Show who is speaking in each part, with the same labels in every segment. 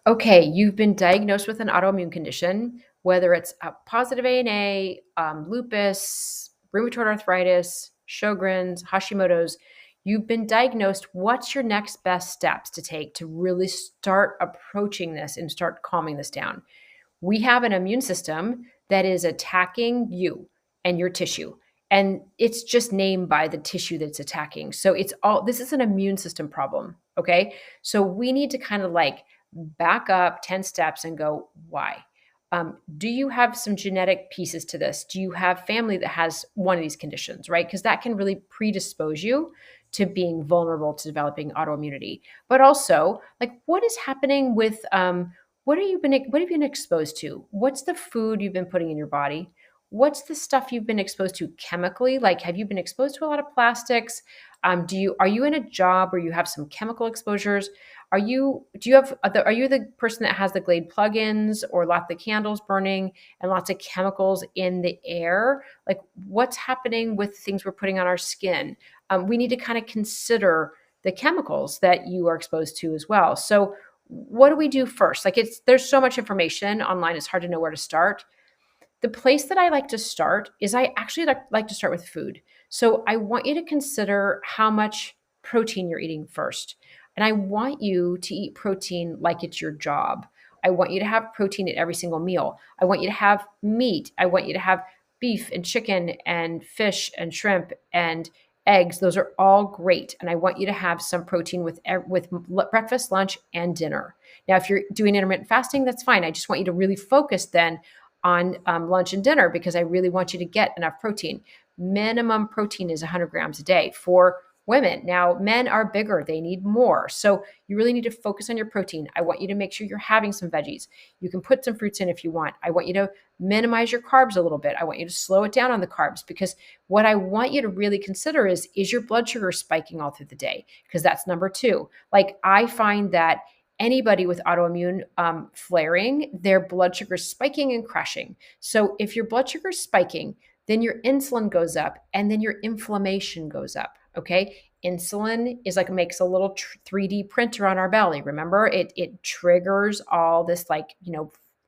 Speaker 1: Okay, you've been diagnosed with an autoimmune condition, whether it's a positive ANA, lupus, rheumatoid arthritis, Sjogren's, Hashimoto's. You've been diagnosed. What's your next best steps to take to really start approaching this and start calming this down? We have an immune system that is attacking you and your tissue. And it's just named by the tissue that's attacking. So this is an immune system problem. Okay. So we need to kind of like back up 10 steps and go, why? Do you have some genetic pieces to this? Do you have family that has one of these conditions, right? Because that can really predispose you to being vulnerable to developing autoimmunity. But also, like, what is happening with what have you been exposed to? What's the food you've been putting in your body? What's the stuff you've been exposed to chemically? Like, have you been exposed to a lot of plastics? Are you in a job where you have some chemical exposures? Are you the person that has the Glade plugins or lots of candles burning and lots of chemicals in the air? Like, what's happening with things we're putting on our skin? We need to kind of consider the chemicals that you are exposed to as well. So what do we do first? Like, there's so much information online, it's hard to know where to start. The place that I like to start is I actually like to start with food. So I want you to consider how much protein you're eating first. And I want you to eat protein like it's your job. I want you to have protein at every single meal. I want you to have meat. I want you to have beef and chicken and fish and shrimp and eggs. Those are all great. And I want you to have some protein with breakfast, lunch, and dinner. Now, if you're doing intermittent fasting, that's fine. I just want you to really focus then on lunch and dinner because I really want you to get enough protein. Minimum protein is 100 grams a day for women. Now, men are bigger, they need more. So you really need to focus on your protein. I want you to make sure you're having some veggies. You can put some fruits in if you want. I want you to minimize your carbs a little bit. I want you to slow it down on the carbs because what I want you to really consider is your blood sugar spiking all through the day? Because that's number two. Like, I find that anybody with autoimmune flaring, their blood sugar is spiking and crashing. So if your blood sugar is spiking, then your insulin goes up and then your inflammation goes up. Okay. Insulin is like makes a little 3D printer on our belly. Remember, it triggers all this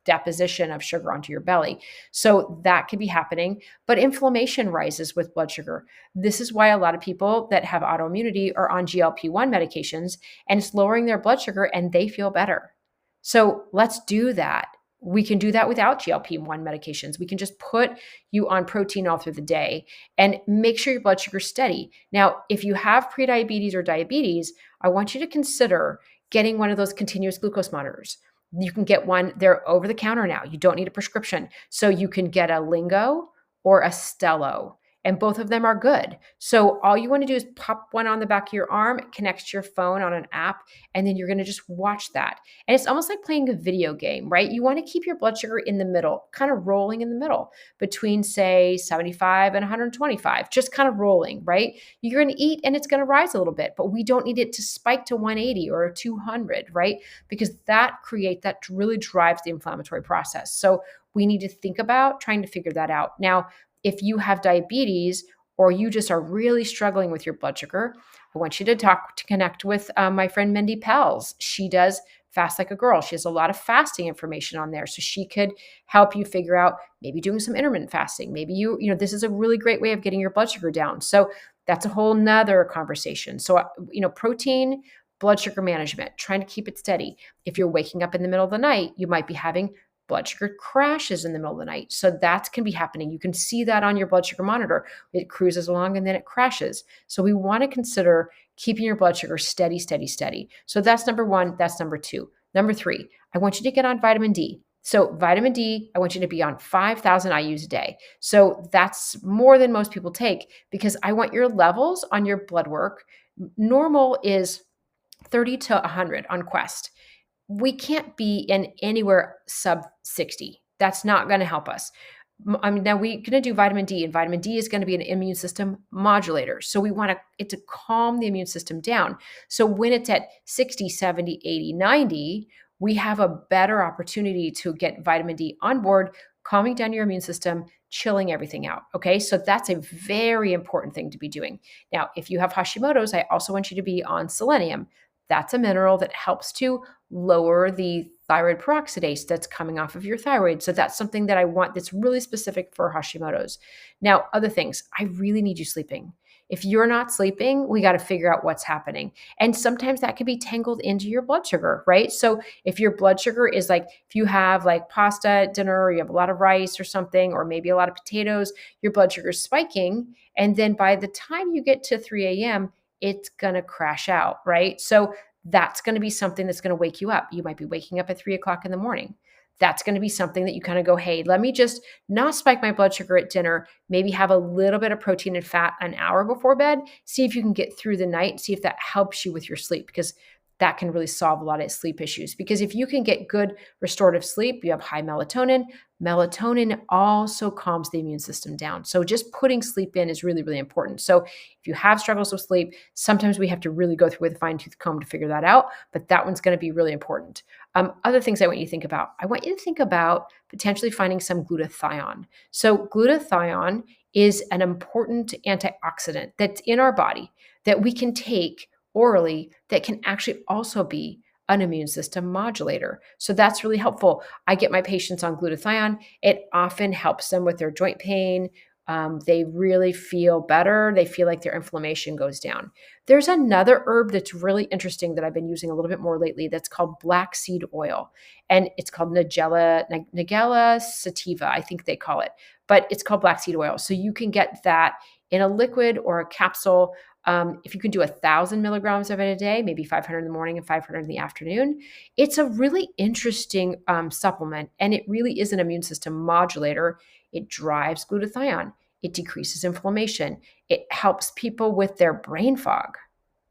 Speaker 1: deposition of sugar onto your belly. So that could be happening, but inflammation rises with blood sugar. This is why a lot of people that have autoimmunity are on GLP-1 medications and it's lowering their blood sugar and they feel better. So let's do that. We can do that without GLP-1 medications. We can just put you on protein all through the day and make sure your blood sugar is steady. Now, if you have prediabetes or diabetes, I want you to consider getting one of those continuous glucose monitors. You can get one, they're over the counter now. You don't need a prescription. So you can get a Lingo or a Stelo, and both of them are good. So all you want to do is pop one on the back of your arm, it connects to your phone on an app, and then you're going to just watch that. And it's almost like playing a video game, right? You want to keep your blood sugar in the middle, kind of rolling in the middle between, say, 75 and 125, just kind of rolling, right? You're going to eat and it's going to rise a little bit, but we don't need it to spike to 180 or 200, right? Because that really drives the inflammatory process. So we need to think about trying to figure that out. Now, if you have diabetes or you just are really struggling with your blood sugar, I want you to connect with my friend Mindy Pels. She does Fast Like a Girl. She has a lot of fasting information on there. So she could help you figure out maybe doing some intermittent fasting. Maybe this is a really great way of getting your blood sugar down. So that's a whole nother conversation. So, protein, blood sugar management, trying to keep it steady. If you're waking up in the middle of the night, you might be having blood sugar crashes in the middle of the night. So that can be happening. You can see that on your blood sugar monitor. It cruises along and then it crashes. So we want to consider keeping your blood sugar steady, steady, steady. So that's number one. That's number two. Number three, I want you to get on vitamin D. So vitamin D, I want you to be on 5,000 IUs a day. So that's more than most people take because I want your levels on your blood work. Normal is 30 to 100 on Quest. We can't be in anywhere sub 60. That's not going to help us. Now we're going to do vitamin D, and vitamin D is going to be an immune system modulator. So we want it to calm the immune system down. So when it's at 60, 70, 80, 90, we have a better opportunity to get vitamin D on board, calming down your immune system, chilling everything out. Okay. So that's a very important thing to be doing. Now, if you have Hashimoto's, I also want you to be on selenium. That's a mineral that helps to lower the thyroid peroxidase that's coming off of your thyroid. So that's something that I want that's really specific for Hashimoto's. Now, other things, I really need you sleeping. If you're not sleeping, we got to figure out what's happening. And sometimes that can be tangled into your blood sugar, right? So if your blood sugar is like, if you have like pasta at dinner, or you have a lot of rice or something, or maybe a lot of potatoes, your blood sugar is spiking. And then by the time you get to 3 a.m., it's going to crash out, right? So that's going to be something that's going to wake you up. You might be waking up at 3 o'clock in the morning. That's going to be something that you kind of go, hey, let me just not spike my blood sugar at dinner, maybe have a little bit of protein and fat an hour before bed, see if you can get through the night, see if that helps you with your sleep, because that can really solve a lot of sleep issues. Because if you can get good restorative sleep, you have high melatonin. Melatonin also calms the immune system down. So just putting sleep in is really, really important. So if you have struggles with sleep, sometimes we have to really go through with a fine-tooth comb to figure that out, but that one's going to be really important. Other things I want you to think about. I want you to think about potentially finding some glutathione. So glutathione is an important antioxidant that's in our body that we can take orally that can actually also be an immune system modulator. So that's really helpful. I get my patients on glutathione. It often helps them with their joint pain. They really feel better. They feel like their inflammation goes down. There's another herb that's really interesting that I've been using a little bit more lately that's called black seed oil. And it's called Nigella sativa, I think they call it. But it's called black seed oil. So you can get that in a liquid or a capsule. If you can do 1,000 milligrams of it a day, maybe 500 in the morning and 500 in the afternoon, it's a really interesting supplement. And it really is an immune system modulator. It drives glutathione. It decreases inflammation. It helps people with their brain fog.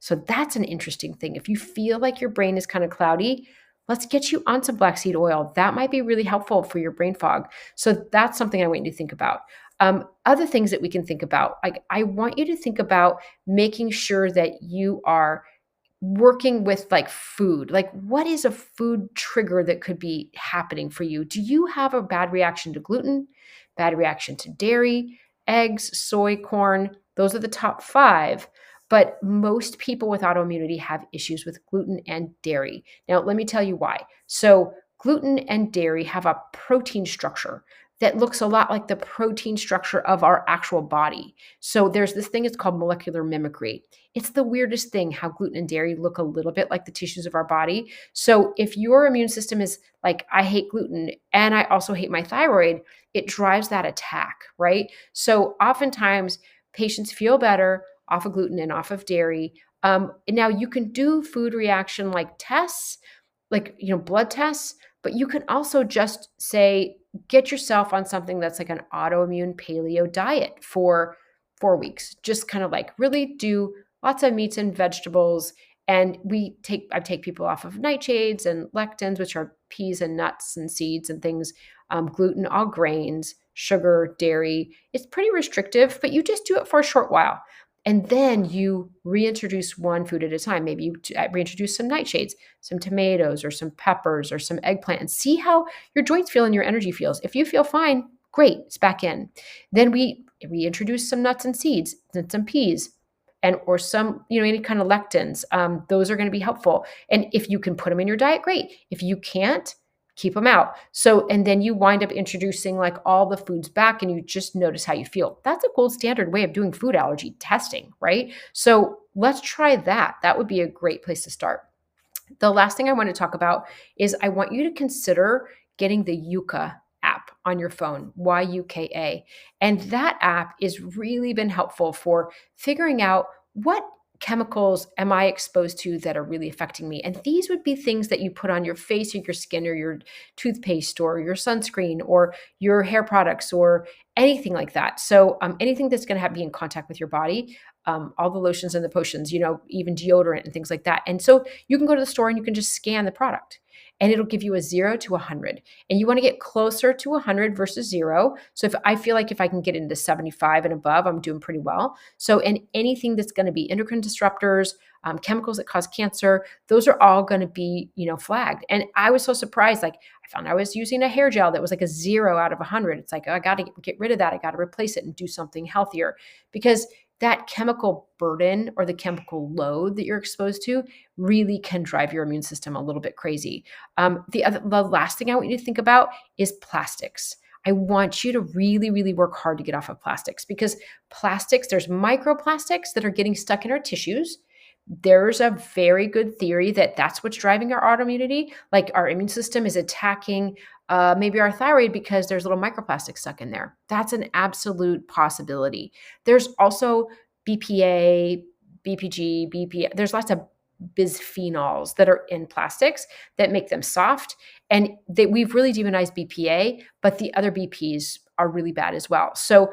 Speaker 1: So that's an interesting thing. If you feel like your brain is kind of cloudy, let's get you on some black seed oil. That might be really helpful for your brain fog. So that's something I want you to think about. Other things that we can think about, like I want you to think about making sure that you are working with like food. Like what is a food trigger that could be happening for you? Do you have a bad reaction to gluten, bad reaction to dairy, eggs, soy, corn? Those are the top 5. But most people with autoimmunity have issues with gluten and dairy. Now, let me tell you why. So gluten and dairy have a protein structure that looks a lot like the protein structure of our actual body. So there's this thing, it's called molecular mimicry. It's the weirdest thing how gluten and dairy look a little bit like the tissues of our body. So if your immune system is like, I hate gluten and I also hate my thyroid, it drives that attack, right? So oftentimes patients feel better off of gluten and off of dairy. Now you can do food reaction like tests, like, blood tests, but you can also just say, get yourself on something that's like an autoimmune paleo diet for 4 weeks. Just kind of like really do lots of meats and vegetables. And I take people off of nightshades and lectins, which are peas and nuts and seeds and things, gluten, all grains, sugar, dairy. It's pretty restrictive, but you just do it for a short while. And then you reintroduce one food at a time. Maybe you reintroduce some nightshades, some tomatoes or some peppers or some eggplant, and see how your joints feel and your energy feels. If you feel fine, great, it's back in. Then we reintroduce some nuts and seeds and some peas or some, any kind of lectins. Those are going to be helpful. And if you can put them in your diet, great. If you can't, keep them out. So, and then you wind up introducing like all the foods back and you just notice how you feel. That's a gold standard way of doing food allergy testing, right? So let's try that. That would be a great place to start. The last thing I want to talk about is I want you to consider getting the Yuka app on your phone, YUKA. And that app has really been helpful for figuring out what chemicals am I exposed to that are really affecting me? And these would be things that you put on your face or your skin or your toothpaste or your sunscreen or your hair products or anything like that. So anything that's going to be in contact with your body, all the lotions and the potions, even deodorant and things like that. And so you can go to the store and you can just scan the product and it'll give you a 0 to 100. And you want to get closer to 100 versus 0. So if I feel like if I can get into 75 and above, I'm doing pretty well. So and anything that's going to be endocrine disruptors, chemicals that cause cancer, those are all going to be, flagged. And I was so surprised. Like I found I was using a hair gel that was like a 0 out of 100. It's like, oh, I got to get rid of that. I got to replace it and do something healthier because that chemical burden or the chemical load that you're exposed to really can drive your immune system a little bit crazy. The last thing I want you to think about is plastics. I want you to really, really work hard to get off of plastics, because plastics, there's microplastics that are getting stuck in our tissues. There's a very good theory that that's what's driving our autoimmunity. Like our immune system is attacking maybe our thyroid because there's little microplastics stuck in there. That's an absolute possibility. There's also BPA, BPG, BPA. There's lots of bisphenols that are in plastics that make them soft. And we've really demonized BPA, but the other BPs are really bad as well. So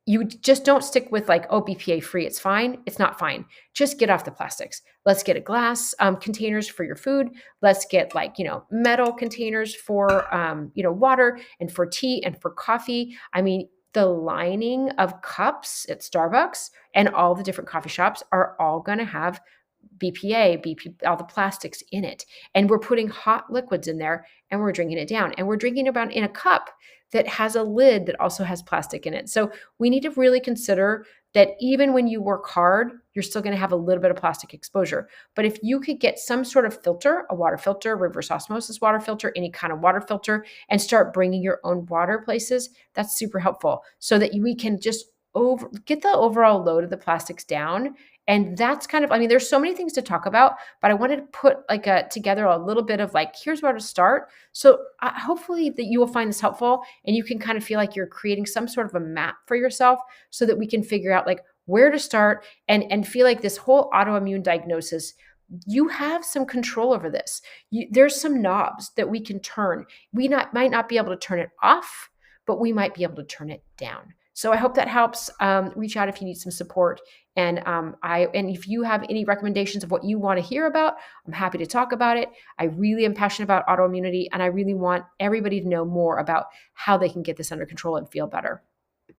Speaker 1: you just don't stick with like, oh, BPA free, it's fine. It's not fine. Just get off the plastics. Let's get a glass containers for your food. Let's get like, metal containers for, water and for tea and for coffee. I mean, the lining of cups at Starbucks and all the different coffee shops are all going to have BPA, all the plastics in it. And we're putting hot liquids in there and we're drinking it down. And we're drinking about in a cup that has a lid that also has plastic in it. So we need to really consider that even when you work hard, you're still going to have a little bit of plastic exposure. But if you could get some sort of filter, a water filter, reverse osmosis water filter, any kind of water filter, and start bringing your own water places, that's super helpful, so that we can just get the overall load of the plastics down. And that's kind of, I mean, there's so many things to talk about, but I wanted to put together a little bit of like, here's where to start. So hopefully that you will find this helpful and you can kind of feel like you're creating some sort of a map for yourself so that we can figure out like where to start and feel like this whole autoimmune diagnosis, you have some control over this. There's some knobs that we can turn. We might not be able to turn it off, but we might be able to turn it down. So I hope that helps. Reach out if you need some support. And if you have any recommendations of what you want to hear about, I'm happy to talk about it. I really am passionate about autoimmunity, and I really want everybody to know more about how they can get this under control and feel better.